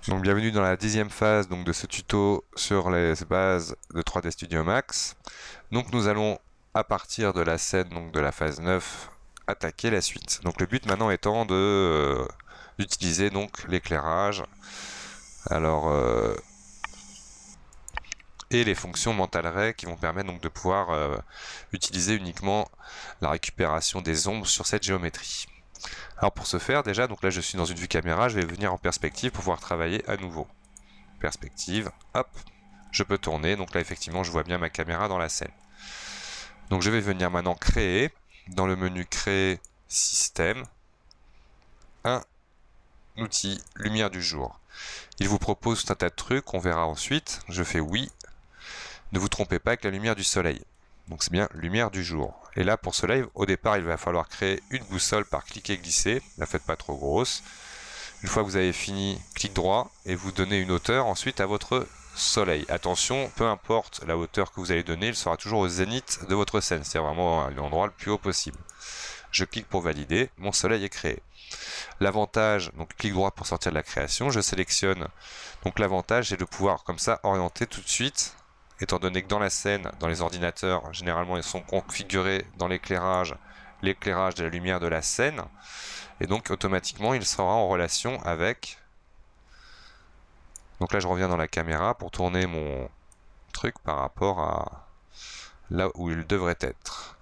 Donc bienvenue dans la 10e phase donc, de ce tuto sur les bases de 3D Studio Max. Donc nous allons à partir de la scène donc, de la phase 9 attaquer la suite. Donc le but maintenant étant de d'utiliser donc l'éclairage. Alors et les fonctions mental ray qui vont permettre donc de pouvoir utiliser uniquement la récupération des ombres sur cette géométrie. Alors pour ce faire déjà, donc là je suis dans une vue caméra, je vais venir en perspective pour pouvoir travailler à nouveau. Perspective, hop, je peux tourner, donc là effectivement je vois bien ma caméra dans la scène. Donc je vais venir maintenant créer, dans le menu créer système, un outil lumière du jour. Il vous propose tout un tas de trucs, on verra ensuite, je fais oui. Ne vous trompez pas avec la lumière du soleil. Donc c'est bien lumière du jour. Et là pour cela, au départ il va falloir créer une boussole par cliquer glisser, la faites pas trop grosse. Une fois que vous avez fini, clic droit et vous donnez une hauteur ensuite à votre soleil. Attention, peu importe la hauteur que vous allez donner, il sera toujours au zénith de votre scène, c'est-à-dire vraiment à l'endroit le plus haut possible. Je clique pour valider, mon soleil est créé. L'avantage, donc clic droit pour sortir de la création, je sélectionne. Donc l'avantage c'est de pouvoir comme ça orienter tout de suite, étant donné que dans la scène, dans les ordinateurs, généralement ils sont configurés dans l'éclairage de la lumière de la scène. Et donc automatiquement il sera en relation avec. Donc là je reviens dans la caméra pour tourner mon truc par rapport à là où il devrait être.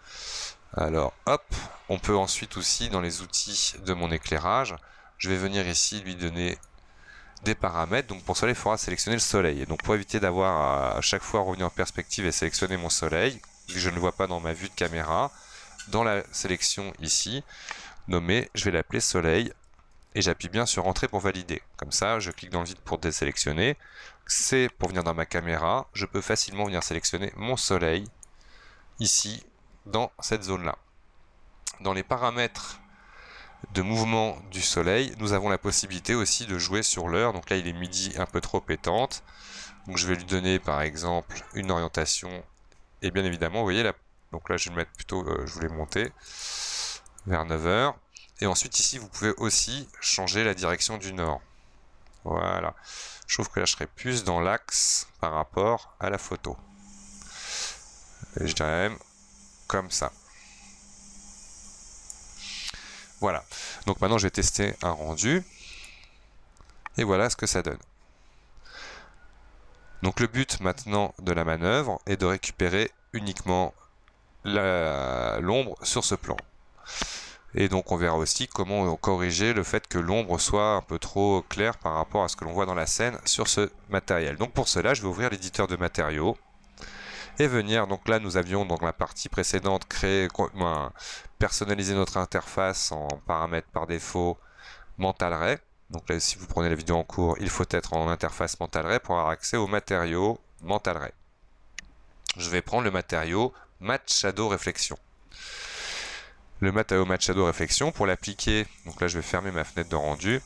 Alors hop, on peut ensuite aussi dans les outils de mon éclairage, je vais venir ici lui donner des paramètres. Donc pour cela il faudra sélectionner le soleil. Et donc pour éviter d'avoir à chaque fois revenir en perspective et sélectionner mon soleil, vu que je ne le vois pas dans ma vue de caméra, dans la sélection ici, nommé, je vais l'appeler soleil. Et j'appuie bien sur entrée pour valider. Comme ça, je clique dans le vide pour désélectionner. C'est pour venir dans ma caméra. Je peux facilement venir sélectionner mon soleil ici, dans cette zone-là. Dans les paramètres de mouvement du soleil, nous avons la possibilité aussi de jouer sur l'heure. Donc là, il est midi un peu trop pétante. Donc je vais lui donner par exemple une orientation. Et bien évidemment, vous voyez là, donc là je vais le mettre plutôt, je voulais monter vers 9h. Et ensuite ici vous pouvez aussi changer la direction du nord. Voilà. Je trouve que là je serais plus dans l'axe par rapport à la photo. Et je dirais même comme ça. Voilà. Donc maintenant je vais tester un rendu. Et voilà ce que ça donne. Donc le but maintenant de la manœuvre est de récupérer uniquement l'ombre sur ce plan. Et donc on verra aussi comment corriger le fait que l'ombre soit un peu trop claire par rapport à ce que l'on voit dans la scène sur ce matériel. Donc pour cela, je vais ouvrir l'éditeur de matériaux et venir, donc là nous avions dans la partie précédente personnaliser notre interface en paramètres par défaut Mental Ray. Donc là si vous prenez la vidéo en cours, il faut être en interface Mental Ray pour avoir accès aux matériaux Mental Ray. Je vais prendre le matériau Matte Shadow Réflexion. Le matériau Matte Shadow Réflexion, pour l'appliquer, donc là je vais fermer ma fenêtre de rendu,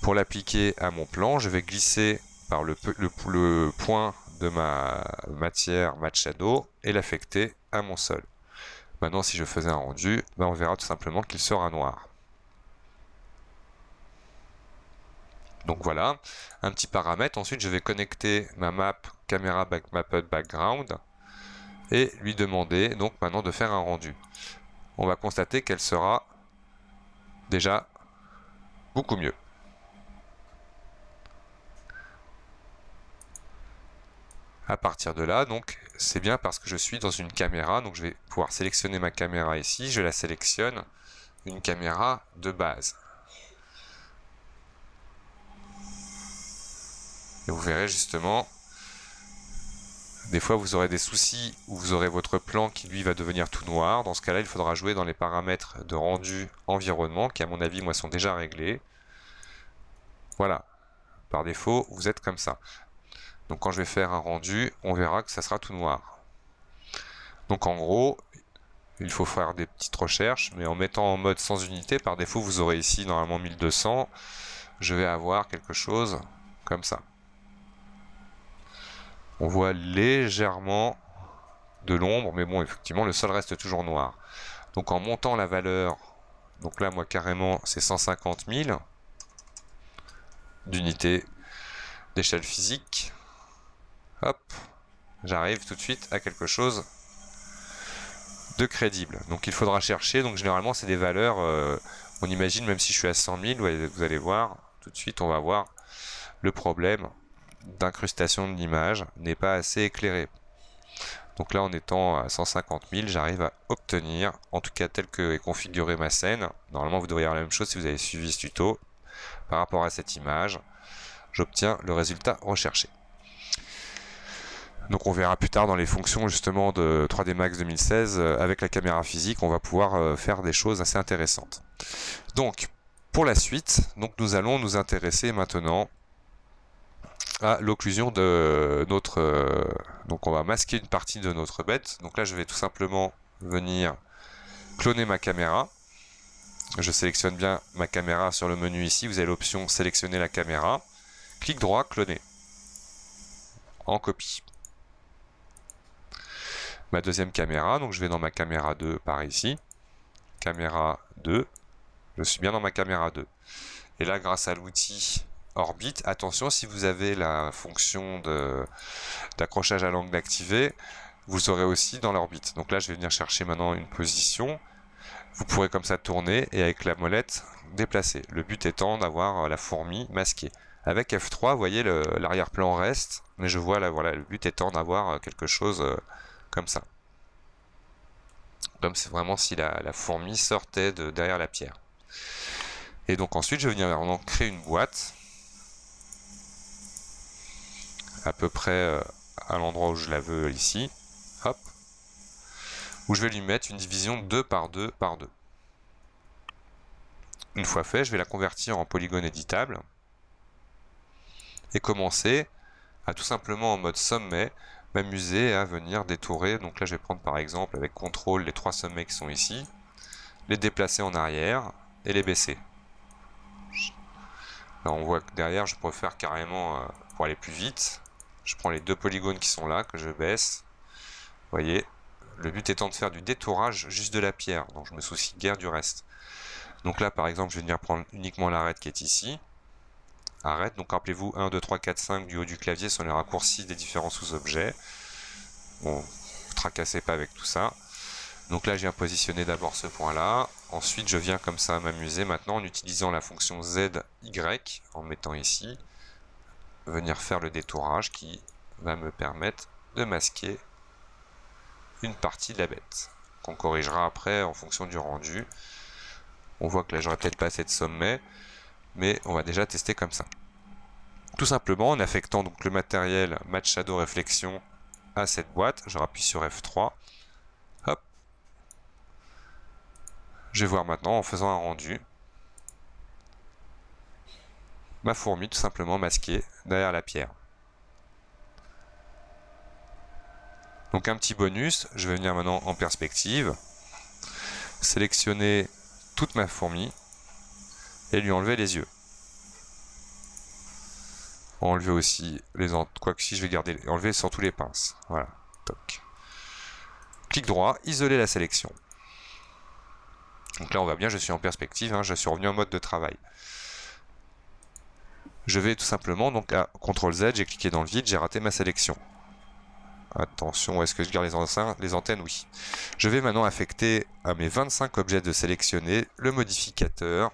pour l'appliquer à mon plan, je vais glisser par le point de ma matière Matte Shadow et l'affecter à mon sol. Maintenant si je faisais un rendu, on verra tout simplement qu'il sera noir. Donc voilà, un petit paramètre. Ensuite je vais connecter ma map caméra mapped background et lui demander donc maintenant de faire un rendu. On va constater qu'elle sera déjà beaucoup mieux. À partir de là, donc c'est bien parce que je suis dans une caméra, donc je vais pouvoir sélectionner ma caméra ici, je la sélectionne, une caméra de base. Et vous verrez justement, des fois vous aurez des soucis où vous aurez votre plan qui lui va devenir tout noir. Dans ce cas-là, il faudra jouer dans les paramètres de rendu environnement qui à mon avis moi sont déjà réglés. Voilà, par défaut vous êtes comme ça. Donc quand je vais faire un rendu, on verra que ça sera tout noir. Donc en gros, il faut faire des petites recherches, mais en mettant en mode sans unité, par défaut vous aurez ici normalement 1200, je vais avoir quelque chose comme ça. On voit légèrement de l'ombre, mais bon effectivement le sol reste toujours noir. Donc en montant la valeur, donc là moi carrément c'est 150 000 d'unités, d'échelle physique. Hop, j'arrive tout de suite à quelque chose de crédible. Donc il faudra chercher, donc généralement c'est des valeurs, on imagine même si je suis à 100 000, vous allez voir, tout de suite on va voir le problème d'incrustation de l'image n'est pas assez éclairé. Donc là en étant à 150 000, j'arrive à obtenir, en tout cas tel que est configurée ma scène, normalement vous devriez avoir la même chose si vous avez suivi ce tuto, par rapport à cette image, j'obtiens le résultat recherché. Donc on verra plus tard dans les fonctions justement de 3D Max 2016, avec la caméra physique, on va pouvoir faire des choses assez intéressantes. Donc pour la suite, donc nous allons nous intéresser maintenant à l'occlusion de notre... donc on va masquer une partie de notre bête. Donc là je vais tout simplement venir cloner ma caméra. Je sélectionne bien ma caméra sur le menu ici, vous avez l'option sélectionner la caméra. Clic droit, cloner. En copie. Ma deuxième caméra, donc je vais dans ma caméra 2 par ici. Caméra 2. Je suis bien dans ma caméra 2. Et là grâce à l'outil orbite, attention si vous avez la fonction d'accrochage à l'angle activée, vous aurez aussi dans l'orbite. Donc là je vais venir chercher maintenant une position. Vous pourrez comme ça tourner et avec la molette déplacer. Le but étant d'avoir la fourmi masquée. Avec F3, vous voyez l'arrière-plan reste, mais je vois là, voilà, le but étant d'avoir quelque chose comme ça. Comme c'est vraiment si la fourmi sortait de derrière la pierre. Et donc ensuite je vais venir vraiment créer une boîte à peu près à l'endroit où je la veux ici. Hop. Où je vais lui mettre une division 2 par 2 par 2. Une fois fait, je vais la convertir en polygone éditable et commencer à tout simplement en mode sommet m'amuser à venir détourer. Donc là je vais prendre par exemple avec CTRL les 3 sommets qui sont ici, les déplacer en arrière et les baisser. Là on voit que derrière je pourrais faire carrément pour aller plus vite. Je prends les 2 polygones qui sont là que je baisse. Vous voyez, le but étant de faire du détourage juste de la pierre, donc je me soucie guère du reste. Donc là par exemple je vais venir prendre uniquement l'arête qui est ici. Arrête, donc rappelez-vous 1, 2, 3, 4, 5 du haut du clavier sont les raccourcis des différents sous-objets. Bon, ne tracassez pas avec tout ça. Donc là je viens positionner d'abord ce point là, ensuite je viens comme ça m'amuser maintenant en utilisant la fonction ZY, en mettant ici, venir faire le détourage qui va me permettre de masquer une partie de la bête, qu'on corrigera après en fonction du rendu. On voit que là j'aurais peut-être pas assez de sommet, mais on va déjà tester comme ça. Tout simplement en affectant donc le matériel Matte Shadow Réflexion à cette boîte, je rappuie sur F3, hop. Je vais voir maintenant en faisant un rendu, ma fourmi tout simplement masquée derrière la pierre. Donc un petit bonus, je vais venir maintenant en perspective, sélectionner toute ma fourmi et lui enlever les yeux. Enlever aussi les quoique si je vais garder, enlever surtout les pinces. Voilà, toc. Clic droit, isoler la sélection. Donc là on va bien, je suis en perspective, hein, je suis revenu en mode de travail. Je vais tout simplement donc à CTRL Z, j'ai cliqué dans le vide, j'ai raté ma sélection. Attention, est-ce que je garde les antennes? Oui. Je vais maintenant affecter à mes 25 objets de sélectionner le modificateur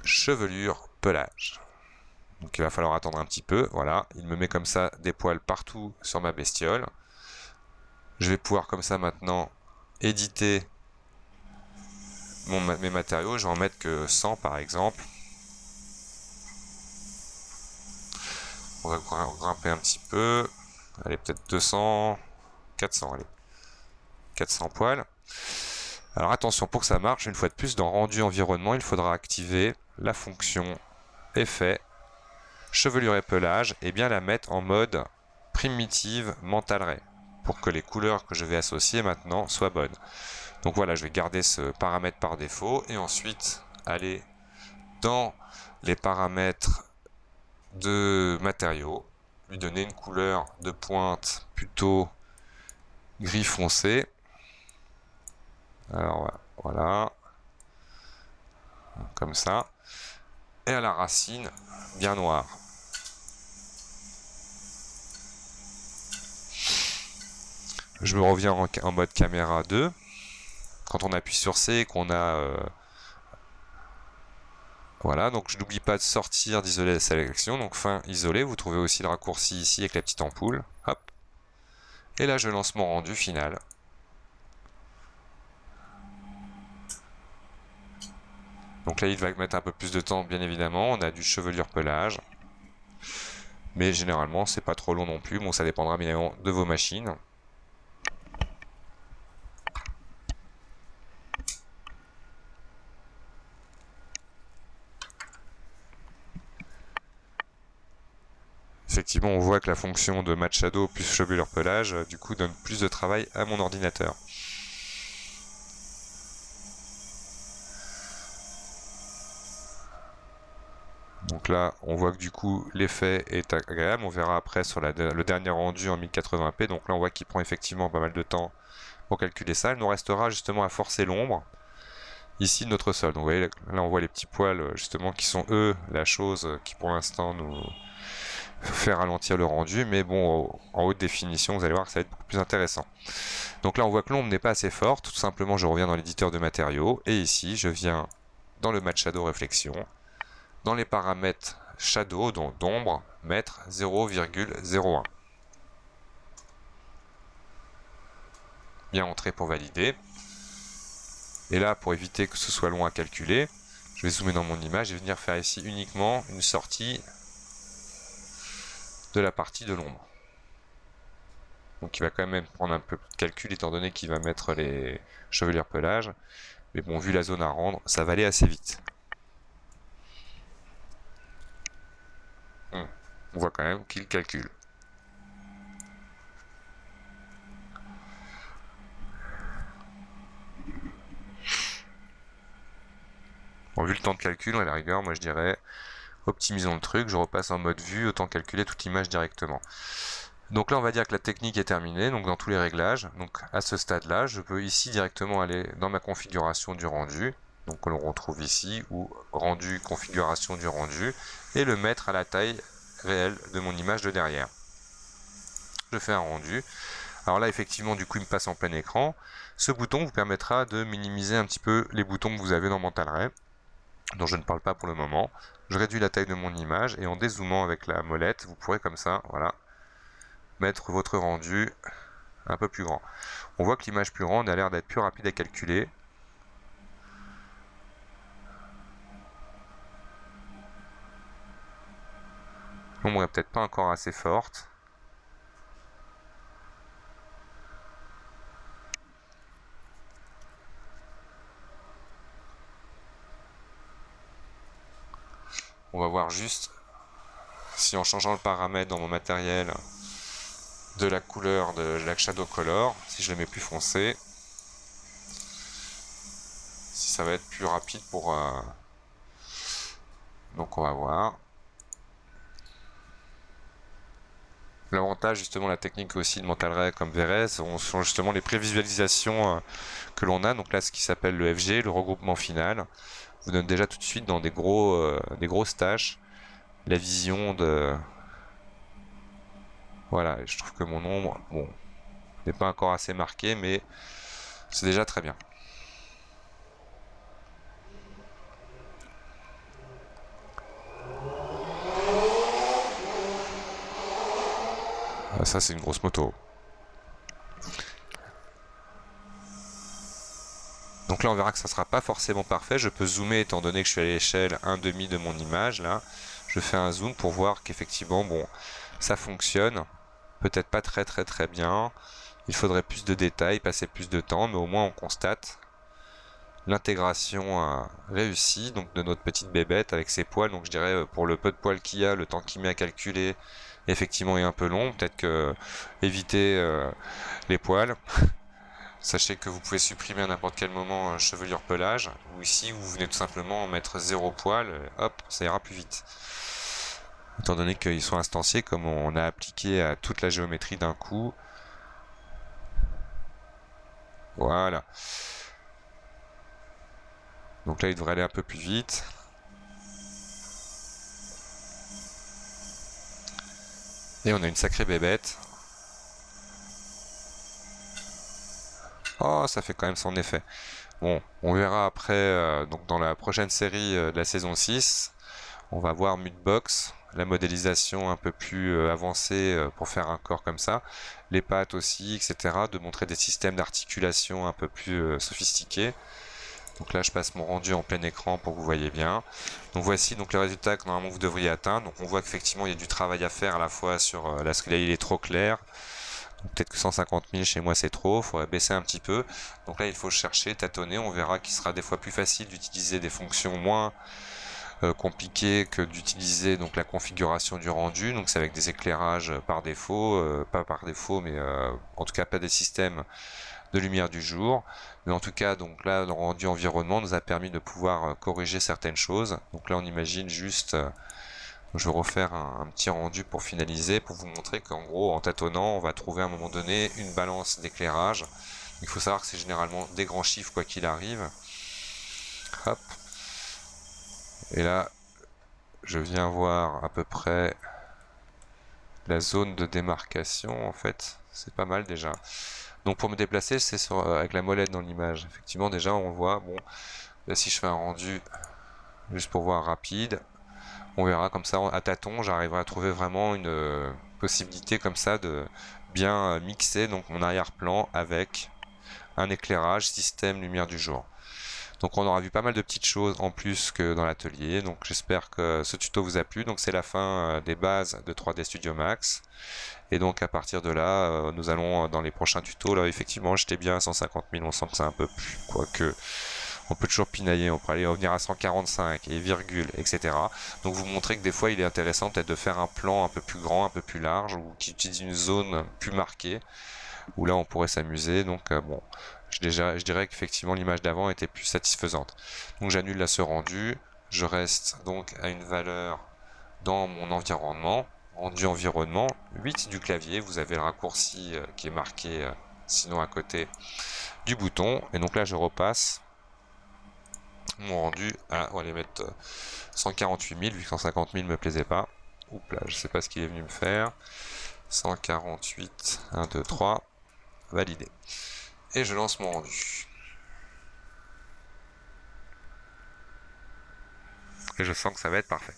chevelure pelage. Donc il va falloir attendre un petit peu, voilà, il me met comme ça des poils partout sur ma bestiole. Je vais pouvoir comme ça maintenant éditer mes matériaux, je vais en mettre que 100 par exemple. On va grimper un petit peu, allez peut-être 200, 400, allez, 400 poils. Alors attention, pour que ça marche, une fois de plus, dans rendu environnement, il faudra activer la fonction effet chevelure et pelage et bien la mettre en mode primitive mental ray pour que les couleurs que je vais associer maintenant soient bonnes. Donc voilà, je vais garder ce paramètre par défaut et ensuite aller dans les paramètres de matériaux, lui donner une couleur de pointe plutôt gris foncé. Alors voilà, comme ça. et à la racine bien noire. Je me reviens en mode caméra 2. Quand on appuie sur C, qu'on a... voilà, donc je n'oublie pas de sortir, d'isoler la sélection. Donc fin isolé, vous trouvez aussi le raccourci ici avec la petite ampoule. Hop. Et là, je lance mon rendu final. Donc là, il va mettre un peu plus de temps, bien évidemment. On a du chevelure pelage. Mais généralement, c'est pas trop long non plus. Bon, ça dépendra bien évidemment de vos machines. Effectivement, on voit que la fonction de Matte Shadow plus chevelure pelage, du coup, donne plus de travail à mon ordinateur. Donc là, on voit que du coup, l'effet est agréable. On verra après sur le dernier rendu en 1080p. Donc là, on voit qu'il prend effectivement pas mal de temps pour calculer ça. Il nous restera justement à forcer l'ombre ici de notre sol. Donc vous voyez, là, on voit les petits poils justement qui sont eux la chose qui pour l'instant nous fait ralentir le rendu. Mais bon, en haute définition, vous allez voir que ça va être beaucoup plus intéressant. Donc là, on voit que l'ombre n'est pas assez forte. Tout simplement, je reviens dans l'éditeur de matériaux. Et ici, je viens dans le Matte Shadow Réflexion. Dans les paramètres Shadow, donc d'ombre, mettre 0,01. Bien entrer pour valider. Et là, pour éviter que ce soit long à calculer, je vais zoomer dans mon image et venir faire ici uniquement une sortie de la partie de l'ombre. Donc il va quand même prendre un peu de calcul étant donné qu'il va mettre les chevelures pelage. Mais bon, vu la zone à rendre, ça va aller assez vite. On voit quand même qu'il calcule. Bon, vu le temps de calcul, à la rigueur, moi je dirais optimisons le truc, je repasse en mode vue, autant calculer toute l'image directement. Donc là, on va dire que la technique est terminée, donc dans tous les réglages. Donc à ce stade-là, je peux ici directement aller dans ma configuration du rendu, donc que l'on retrouve ici, ou rendu, configuration du rendu, et le mettre à la taille réelle de mon image de derrière. Je fais un rendu. Alors là, effectivement, du coup, il me passe en plein écran. Ce bouton vous permettra de minimiser un petit peu les boutons que vous avez dans Mental Ray, dont je ne parle pas pour le moment. Je réduis la taille de mon image, et en dézoomant avec la molette, vous pourrez comme ça, voilà, mettre votre rendu un peu plus grand. On voit que l'image plus grande a l'air d'être plus rapide à calculer. L'ombre est peut-être pas encore assez forte. On va voir juste si en changeant le paramètre dans mon matériel de la couleur de la shadow color, si je le mets plus foncé, si ça va être plus rapide pour... Donc on va voir. L'avantage, justement, la technique aussi de Mental Ray comme Verez, sont justement les prévisualisations que l'on a. Donc là, ce qui s'appelle le FG, le regroupement final, vous donne déjà tout de suite dans des grosses tâches la vision de... Voilà, je trouve que mon ombre, bon, n'est pas encore assez marqué, mais c'est déjà très bien. Ça, c'est une grosse moto. Donc là, on verra que ça ne sera pas forcément parfait. Je peux zoomer étant donné que je suis à l'échelle 1,5 de mon image. Là, je fais un zoom pour voir qu'effectivement, bon, ça fonctionne. Peut-être pas très bien. Il faudrait plus de détails, passer plus de temps, mais au moins on constate l'intégration réussie donc de notre petite bébête avec ses poils. Donc je dirais pour le peu de poils qu'il y a, le temps qu'il met à calculer effectivement est un peu long. Peut-être que éviter les poils. Sachez que vous pouvez supprimer à n'importe quel moment chevelure pelage, ou ici vous venez tout simplement mettre 0 poil, hop, ça ira plus vite. Étant donné qu'ils sont instanciés, comme on a appliqué à toute la géométrie d'un coup. Voilà. Donc là il devrait aller un peu plus vite. Et on a une sacrée bébête. Oh, ça fait quand même son effet. Bon, on verra après, donc dans la prochaine série de la saison 6, on va voir Mudbox, la modélisation un peu plus avancée pour faire un corps comme ça, les pattes aussi, etc. De montrer des systèmes d'articulation un peu plus sophistiqués. Donc là, je passe mon rendu en plein écran pour que vous voyez bien. Donc voici donc le résultat que normalement vous devriez atteindre. Donc on voit qu'effectivement il y a du travail à faire à la fois sur là, ce que là il est trop clair. Peut-être que 150 000 chez moi c'est trop, il faudrait baisser un petit peu. Donc là il faut chercher, tâtonner, on verra qu'il sera des fois plus facile d'utiliser des fonctions moins compliquées que d'utiliser donc la configuration du rendu. Donc c'est avec des éclairages par défaut, pas par défaut, mais en tout cas pas des systèmes de lumière du jour. Mais en tout cas, donc là, le rendu environnement nous a permis de pouvoir corriger certaines choses. Donc là, on imagine juste, je vais refaire un petit rendu pour finaliser, pour vous montrer qu'en gros, en tâtonnant, on va trouver à un moment donné une balance d'éclairage. Il faut savoir que c'est généralement des grands chiffres quoi qu'il arrive. Hop. Et là, je viens voir à peu près la zone de démarcation en fait. C'est pas mal déjà. Donc pour me déplacer, c'est avec la molette dans l'image. Effectivement, déjà on voit, bon, là, si je fais un rendu juste pour voir rapide, on verra comme ça à tâtons, j'arriverai à trouver vraiment une possibilité comme ça de bien mixer donc mon arrière-plan avec un éclairage système lumière du jour. Donc on aura vu pas mal de petites choses en plus que dans l'atelier. Donc j'espère que ce tuto vous a plu. Donc c'est la fin des bases de 3D Studio Max. Et donc à partir de là, nous allons dans les prochains tutos. Là effectivement j'étais bien à 150 000, on sent que c'est un peu plus, quoique on peut toujours pinailler, on peut aller revenir à 145 et virgule, etc. Donc vous montrer que des fois il est intéressant peut-être de faire un plan un peu plus grand, un peu plus large, ou qui utilise une zone plus marquée, où là on pourrait s'amuser. Donc bon, je dirais qu'effectivement l'image d'avant était plus satisfaisante. Donc j'annule là ce rendu, je reste donc à une valeur dans mon environnement, rendu environnement, 8 du clavier, vous avez le raccourci qui est marqué sinon à côté du bouton, et donc là je repasse mon rendu à, on va aller mettre 148 000, vu que 150 000 me plaisait pas. Oups là, je sais pas ce qu'il est venu me faire. 148, 1, 2, 3, validé. Et je lance mon rendu. Et je sens que ça va être parfait.